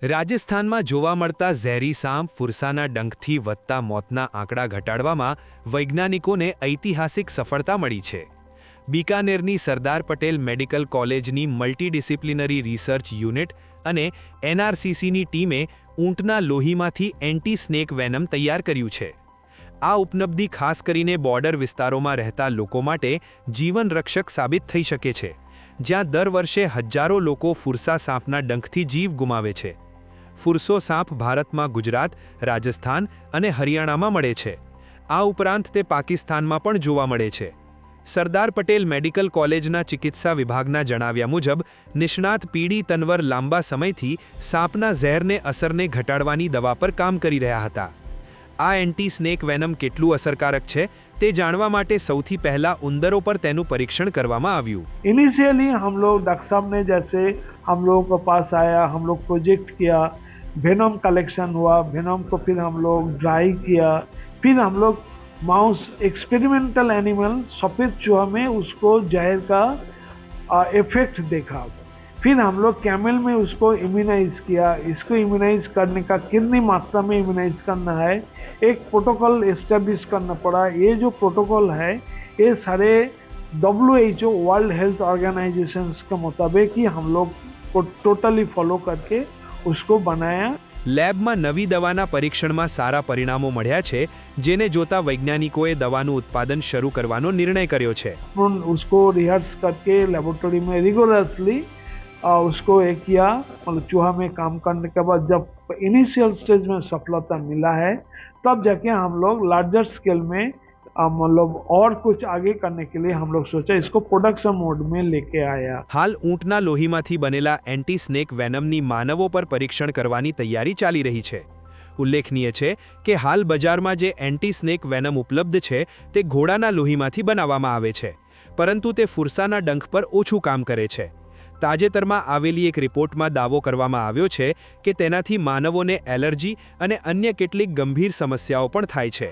રાજસ્થાનમાં જોવા મળતા ઝેરી સાંપ ફુરસાના ડંખથી વધતા મોતના આંકડા ઘટાડવામાં વૈજ્ઞાનિકોને ઐતિહાસિક સફળતા મળી છે. બીકાનેરની સરદાર પટેલ મેડિકલ કોલેજની મલ્ટીડિસિપ્લિનરી રિસર્ચ યુનિટ અને એનઆરસીસીની ટીમે ઊંટના લોહીમાંથી એન્ટી સ્નેક વેનમ તૈયાર કર્યું છે. આ ઉપલબ્ધિ ખાસ કરીને બોર્ડર વિસ્તારોમાં રહેતા લોકો માટે જીવનરક્ષક સાબિત થઈ શકે છે, જ્યાં દર વર્ષે હજારો લોકો ફુરસા સાંપના ડંખથી જીવ ગુમાવે છે. ફુરસો સાંપ ભારતમાં ગુજરાત, રાજસ્થાન અને હરિયાણામાં મળે છે. આ ઉપરાંત તે પાકિસ્તાનમાં પણ જોવા મળે છે. સરદાર પટેલ મેડિકલ કોલેજના ચિકિત્સા વિભાગના જણાવ્યા મુજબ નિષ્ણાત પીડી તનવર લાંબા સમયથી સાંપના ઝેરને અસરને ઘટાડવાની દવા પર કામ કરી રહ્યા હતા. આ એન્ટી સ્નેક વેનમ કેટલું અસરકારક છે તે જાણવા માટે સૌથી પહેલા ઉંદરો પર તેનું પરીક્ષણ કરવામાં આવ્યું. इनिशियली हम लोग डॉक्टर साहब ने जैसे हम लोगों के पास आया, हम लोग प्रोजेक्ट किया, वेनम कलेक्शन हुआ, वेनम को फिर हम लोग ड्राई किया, फिर हम लोग माउस एक्सपेरिमेंटल एनिमल सफ़ेद चूहा में उसको जहर का इफेक्ट देखा. फिर हम लोग कैमल में उसको इम्यूनाइज किया. इसको इम्यूनाइज करने का कितनी मात्रा में इम्यूनाइज करना है, एक प्रोटोकॉल एस्टेब्लिश करना पड़ा. ये जो प्रोटोकॉल है ये सारे WHO वर्ल्ड हेल्थ ऑर्गेनाइजेशन के मुताबिक ही हम लोग को टोटली फॉलो करके उसको बनाया. લેબમાં નવી દવાના પરીક્ષણમાં સારા પરિણામો મળ્યા છે, જેને જોતા વૈજ્ઞાનિકોએ દવાનું ઉત્પાદન શરૂ કરવાનો નિર્ણય કર્યો છે. उसको रिहर्स करके लेबोरेटरी में रिगोरसली उसको एक किया. मतलब चूहा में काम करने के बाद जब इनिशियल स्टेज में सफलता मिला है, तब जाके हम लोग लार्जर स्केल में मतलब और कुछ आगे करने के लिए हम लोग सोचा, इसको प्रोडक्शन मोड में लेके आया. હાલ ઊંટના લોહીમાંથી બનેલા એન્ટી સ્નેક વેનમની માનવો પર પરીક્ષણ કરવાની તૈયારી ચાલી રહી છે. ઉલ્લેખનીય છે કે હાલ બજારમાં જે એન્ટી સ્નેક વેનમ ઉપલબ્ધ છે તે ઘોડાના લોહીમાંથી બનાવવામાં આવે છે, પરંતુ તે ફુરસાના ડંખ પર ઓછું કામ કરે છે. તાજેતરમાં આવેલી એક રિપોર્ટમાં દાવો કરવામાં આવ્યો છે કે તેનાથી માનવોને એલર્જી અને અન્ય કેટલીક ગંભીર સમસ્યાઓ પણ થાય છે.